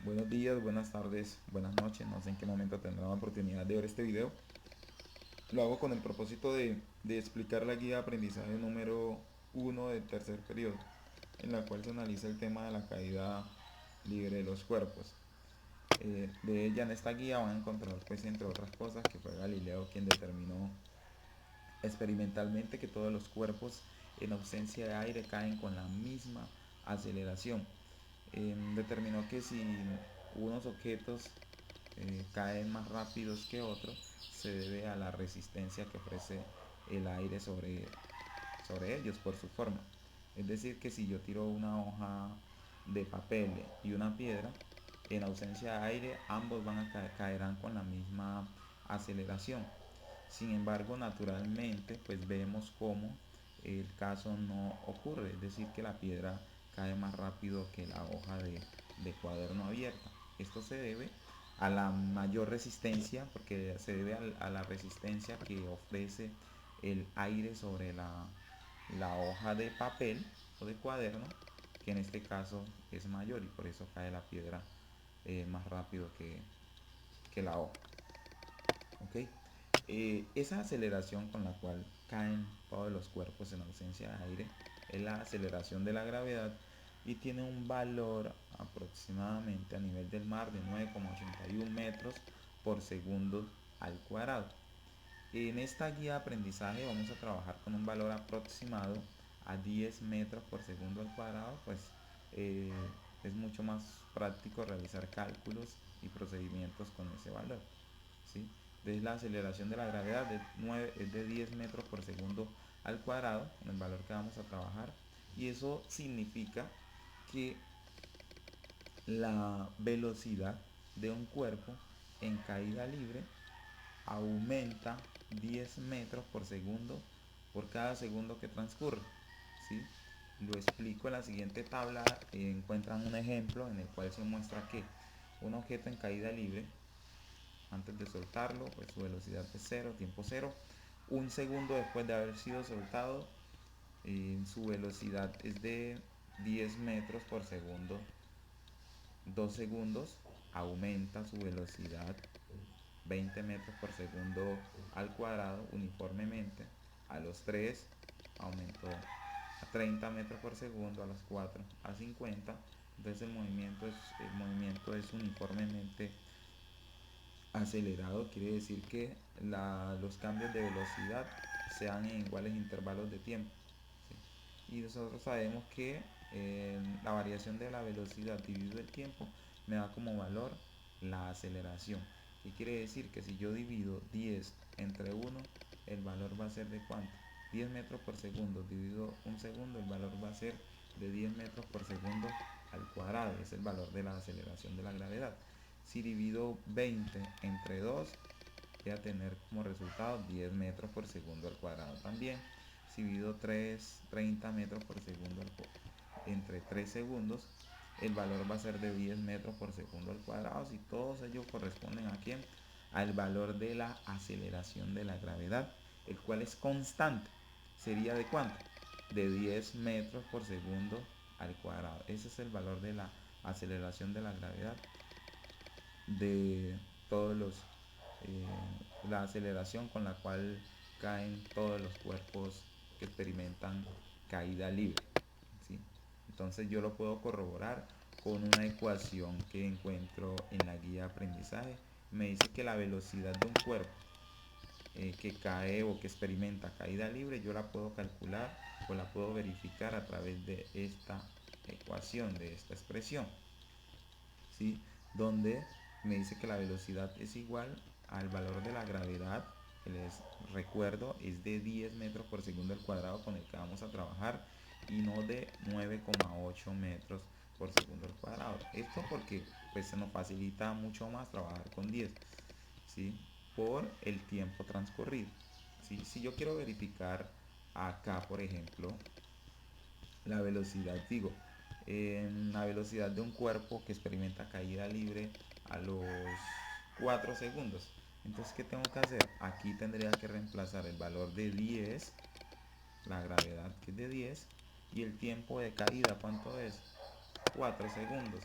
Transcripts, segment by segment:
Buenos días, buenas tardes, buenas noches. No sé en qué momento tendrán la oportunidad de ver este video. Lo hago con el propósito de explicar la guía de aprendizaje número 1 del tercer periodo, en la cual se analiza el tema de la caída libre de los cuerpos. De ella en esta guía van a encontrar, pues, entre otras cosas, que fue Galileo quien determinó experimentalmente que todos los cuerpos en ausencia de aire caen con la misma aceleración. Determinó que si unos objetos caen más rápidos que otros se debe a la resistencia que ofrece el aire sobre ellos por su forma. Es decir, que si yo tiro una hoja de papel y una piedra, en ausencia de aire ambos van a caerán con la misma aceleración. Sin embargo, naturalmente, pues vemos cómo el caso no ocurre, es decir, que la piedra cae más rápido que la hoja de cuaderno abierta. Esto se debe a la mayor resistencia, porque se debe a la resistencia que ofrece el aire sobre la hoja de papel o de cuaderno, que en este caso es mayor y por eso cae la piedra más rápido que la hoja. ¿Ok? Esa aceleración con la cual caen todos los cuerpos en ausencia de aire es la aceleración de la gravedad y tiene un valor aproximadamente a nivel del mar de 9,81 metros por segundo al cuadrado. En esta guía de aprendizaje vamos a trabajar con un valor aproximado a 10 metros por segundo al cuadrado, pues eh, es mucho más práctico realizar cálculos y procedimientos con ese valor. ¿Sí? Entonces la aceleración de la gravedad es de 10 metros por segundo al cuadrado, con el valor que vamos a trabajar, y eso significa que la velocidad de un cuerpo en caída libre aumenta 10 metros por segundo por cada segundo que transcurre. ¿Sí? Lo explico en la siguiente tabla. Encuentran un ejemplo en el cual se muestra que un objeto en caída libre, antes de soltarlo, pues su velocidad es cero, tiempo cero. Un segundo después de haber sido soltado, su velocidad es de 10 metros por segundo. 2 segundos, aumenta su velocidad 20 metros por segundo al cuadrado uniformemente. A los 3 aumentó a 30 metros por segundo, a los 4 a 50. Entonces el movimiento es uniformemente acelerado, quiere decir que los cambios de velocidad sean en iguales intervalos de tiempo. ¿Sí? Y nosotros sabemos que la variación de la velocidad dividido el tiempo me da como valor la aceleración. ¿Qué quiere decir? Que si yo divido 10 entre 1, el valor va a ser de ¿cuánto? 10 metros por segundo dividido un segundo, el valor va a ser de 10 metros por segundo al cuadrado. Es el valor de la aceleración de la gravedad. Si divido 20 entre 2, voy a tener como resultado 10 metros por segundo al cuadrado también. Si divido 30 metros por segundo entre 3 segundos, el valor va a ser de 10 metros por segundo al cuadrado. Si todos ellos corresponden a quién, al valor de la aceleración de la gravedad, el cual es constante. ¿Sería de cuánto? De 10 metros por segundo al cuadrado. Ese es el valor de la aceleración de la gravedad de todos eh, la aceleración con la cual caen todos los cuerpos que experimentan caída libre. ¿Sí? Entonces yo lo puedo corroborar con una ecuación que encuentro en la guía de aprendizaje. Me dice que la velocidad de un cuerpo que cae o que experimenta caída libre, yo la puedo calcular o la puedo verificar a través de esta ecuación, de esta expresión. ¿Sí? Donde me dice que la velocidad es igual al valor de la gravedad, que les recuerdo es de 10 metros por segundo al cuadrado con el que vamos a trabajar y no de 9,8 metros por segundo al cuadrado. Esto porque pues se nos facilita mucho más trabajar con 10, ¿sí? Por el tiempo transcurrido. ¿Sí? Si yo quiero verificar acá, por ejemplo, la velocidad, digo, en la velocidad de un cuerpo que experimenta caída libre a los 4 segundos. Entonces, ¿qué tengo que hacer? Aquí tendría que reemplazar el valor de 10, la gravedad que es de 10, y el tiempo de caída, ¿cuánto es? 4 segundos.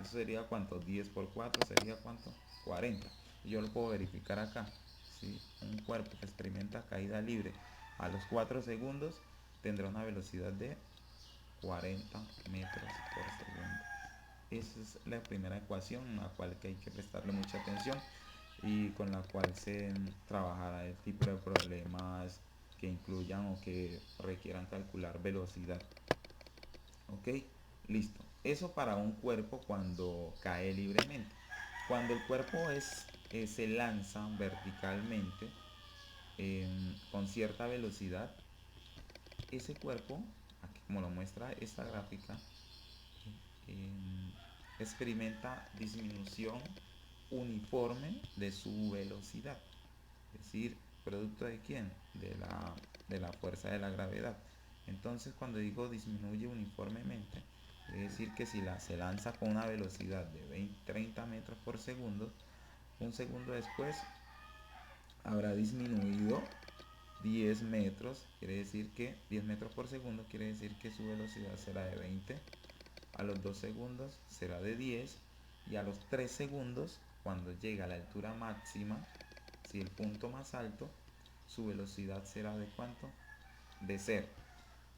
Eso sería cuánto, 10 por 4 sería cuánto, 40. Y yo lo puedo verificar acá. ¿Sí? Un cuerpo que experimenta caída libre a los 4 segundos tendrá una velocidad de 40 metros por segundo. Esa es la primera ecuación a la cual que hay que prestarle mucha atención y con la cual se trabajará el tipo de problemas que incluyan o que requieran calcular velocidad. Ok, listo. Eso para un cuerpo cuando cae libremente. Cuando el cuerpo se lanza verticalmente con cierta velocidad, ese cuerpo, aquí como lo muestra esta gráfica, experimenta disminución uniforme de su velocidad. Es decir, ¿producto de quién? De la fuerza de la gravedad. Entonces, cuando digo disminuye uniformemente, es decir que si se lanza con una velocidad de 30 metros por segundo, un segundo después habrá disminuido 10 metros, quiere decir que 10 metros por segundo quiere decir que su velocidad será de 20, a los 2 segundos será de 10 y a los 3 segundos, cuando llega a la altura máxima, si el punto más alto, su velocidad será de ¿cuánto? De 0.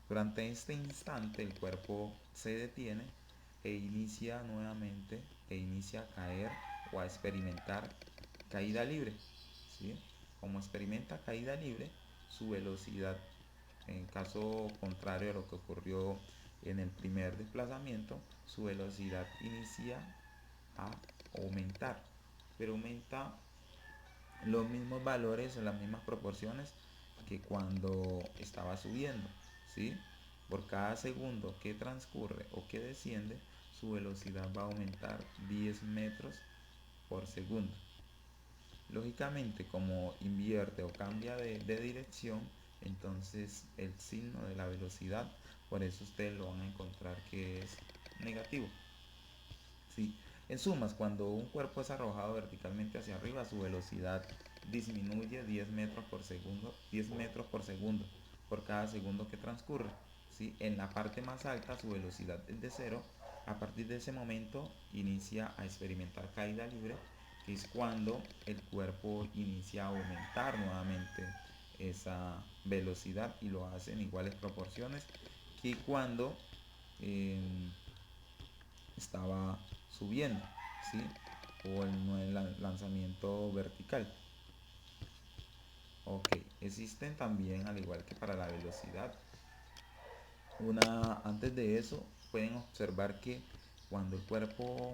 Durante este instante el cuerpo se detiene inicia a caer o a experimentar caída libre. ¿Sí? Como experimenta caída libre, su velocidad, en caso contrario a lo que ocurrió en el primer desplazamiento, su velocidad inicia a aumentar, pero aumenta los mismos valores o las mismas proporciones que cuando estaba subiendo, ¿sí? Por cada segundo que transcurre o que desciende, su velocidad va a aumentar 10 metros por segundo. Lógicamente, como invierte o cambia de dirección, entonces el signo de la velocidad, por eso ustedes lo van a encontrar que es negativo. ¿Sí? En sumas, cuando un cuerpo es arrojado verticalmente hacia arriba, su velocidad disminuye 10 metros por segundo, 10 metros por segundo por cada segundo que transcurre. ¿Sí? En la parte más alta su velocidad es de 0. A partir de ese momento inicia a experimentar caída libre, que es cuando el cuerpo inicia a aumentar nuevamente esa velocidad y lo hace en iguales proporciones que cuando eh, estaba subiendo, ¿sí? O en el lanzamiento vertical. Ok, existen también, al igual que para la velocidad, antes de eso pueden observar que cuando el cuerpo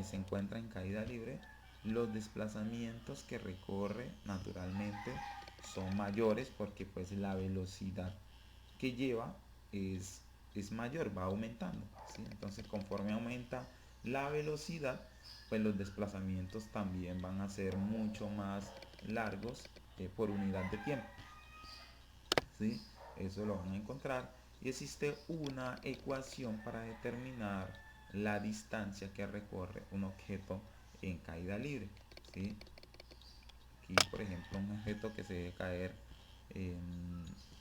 se encuentra en caída libre, los desplazamientos que recorre naturalmente son mayores porque pues la velocidad que lleva es mayor, va aumentando, ¿sí? Entonces conforme aumenta la velocidad, pues los desplazamientos también van a ser mucho más largos por unidad de tiempo, ¿sí? Eso lo van a encontrar y existe una ecuación para determinar la distancia que recorre un objeto en caída libre, ¿sí? Aquí, por ejemplo, un objeto que se debe caer,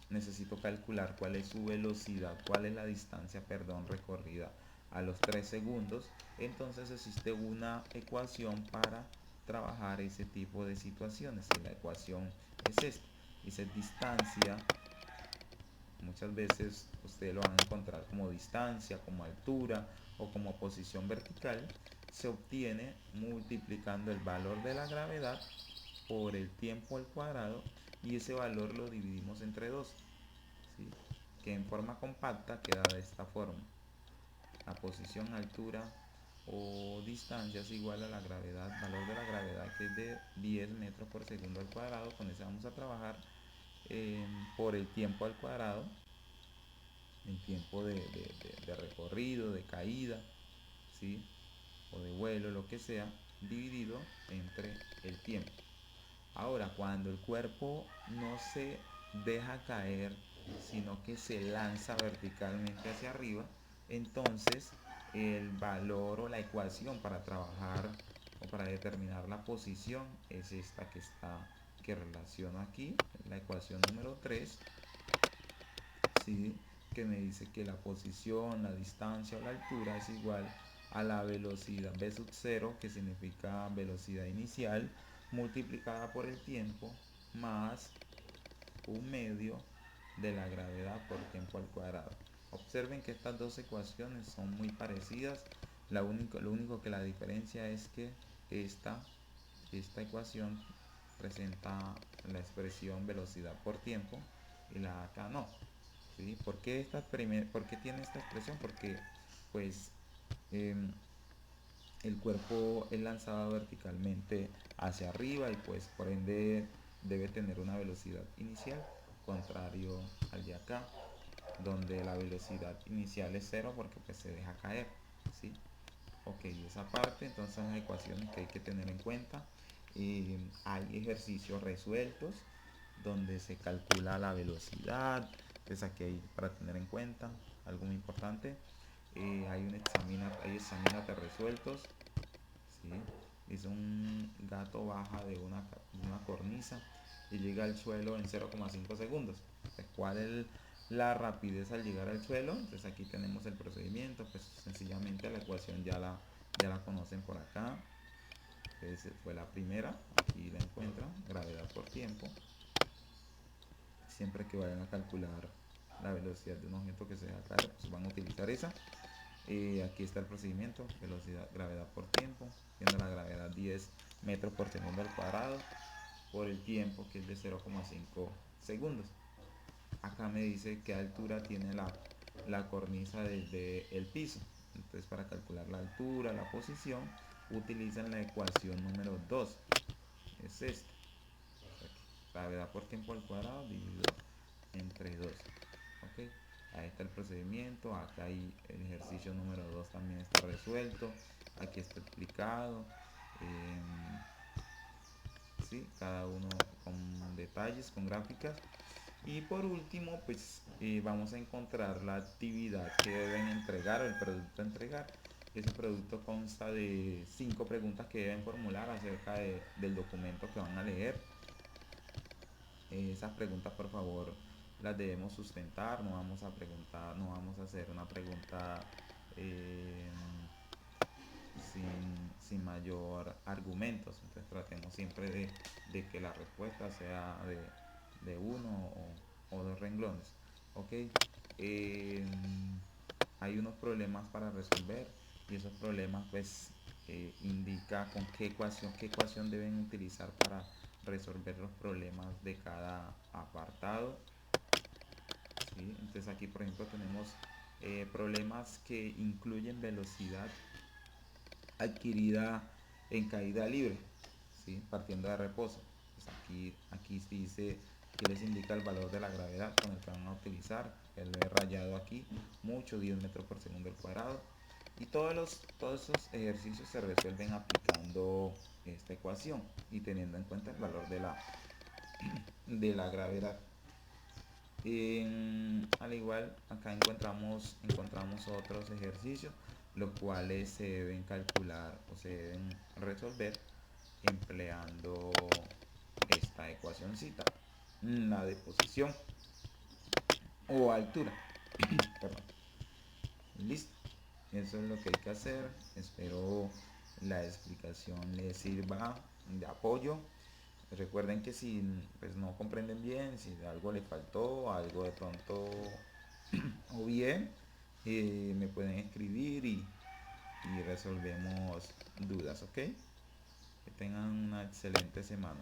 necesito calcular cuál es su velocidad, cuál es la distancia, perdón, recorrida a los 3 segundos. Entonces existe una ecuación para trabajar ese tipo de situaciones y la ecuación es esta. Dice distancia, muchas veces ustedes lo van a encontrar como distancia, como altura o como posición vertical, se obtiene multiplicando el valor de la gravedad por el tiempo al cuadrado y ese valor lo dividimos entre 2, ¿sí? Que en forma compacta queda de esta forma. La posición, altura o distancia es igual a la gravedad, valor de la gravedad, que es de 10 metros por segundo al cuadrado. Con eso vamos a trabajar por el tiempo al cuadrado, el tiempo de recorrido, de caída, ¿sí? O de vuelo, lo que sea, dividido entre el tiempo. Ahora, cuando el cuerpo no se deja caer, sino que se lanza verticalmente hacia arriba, entonces el valor o la ecuación para trabajar o para determinar la posición es esta que relaciono aquí, la ecuación número 3, ¿sí? Que me dice que la posición, la distancia o la altura es igual a la velocidad v sub 0, que significa velocidad inicial, multiplicada por el tiempo, más un medio de la gravedad por tiempo al cuadrado. Observen que estas dos ecuaciones son muy parecidas. Lo único que la diferencia es que esta ecuación presenta la expresión velocidad por tiempo y la acá no. ¿Sí? ¿Por qué tiene esta expresión? Porque pues eh, el cuerpo es lanzado verticalmente hacia arriba y pues por ende debe tener una velocidad inicial, contrario al de acá, donde la velocidad inicial es cero porque pues se deja caer, ¿sí? Ok, esa parte entonces son las ecuaciones que hay que tener en cuenta. Hay ejercicios resueltos donde se calcula la velocidad, entonces aquí hay para tener en cuenta algo muy importante. Hay examínate resueltos, ¿sí? Dice un gato baja de una cornisa y llega al suelo en 0,5 segundos. Entonces, ¿cuál es la rapidez al llegar al suelo? Entonces aquí tenemos el procedimiento, pues sencillamente la ecuación ya la conocen por acá. Entonces fue la primera, aquí la encuentran, gravedad por tiempo. Siempre que vayan a calcular la velocidad de un objeto que se deja caer, pues van a utilizar esa. Aquí está el procedimiento, velocidad, gravedad por tiempo, siendo la gravedad 10 metros por segundo al cuadrado por el tiempo que es de 0,5 segundos. Acá me dice qué altura tiene la cornisa desde el piso. Entonces para calcular la altura, la posición, utilizan la ecuación número 2. Es esta. Gravedad por tiempo al cuadrado dividido entre 2. ¿Ok? Ahí está el procedimiento. Acá hay el ejercicio número 2 también está resuelto. Aquí está explicado. ¿Sí? Cada uno con detalles, con gráficas. Y por último, pues vamos a encontrar la actividad que deben entregar o el producto a entregar. Ese producto consta de 5 preguntas que deben formular acerca del documento que van a leer. Esas preguntas, por favor, las debemos sustentar. No vamos a preguntar, no vamos a hacer una pregunta eh, sin mayor argumentos. Entonces tratemos siempre de que la respuesta sea de uno o dos renglones. Ok. Eh, Hay unos problemas para resolver y esos problemas pues indica con qué ecuación deben utilizar para resolver los problemas de cada apartado. ¿Sí? Entonces aquí por ejemplo tenemos problemas que incluyen velocidad adquirida en caída libre, ¿sí? Partiendo de reposo. Pues aquí dice que les indica el valor de la gravedad con el que van a utilizar. El rayado aquí, mucho, 10 metros por segundo al cuadrado. Y todos esos ejercicios se resuelven aplicando esta ecuación y teniendo en cuenta el valor de la gravedad. Al igual, acá encontramos otros ejercicios, los cuales se deben calcular o se deben resolver empleando esta ecuacióncita, la de posición o altura. Perdón. Listo. Eso es lo que hay que hacer. Espero la explicación les sirva de apoyo. Recuerden que si pues, no comprenden bien, si algo les faltó, algo de pronto o bien, me pueden escribir y resolvemos dudas, ¿ok? Que tengan una excelente semana.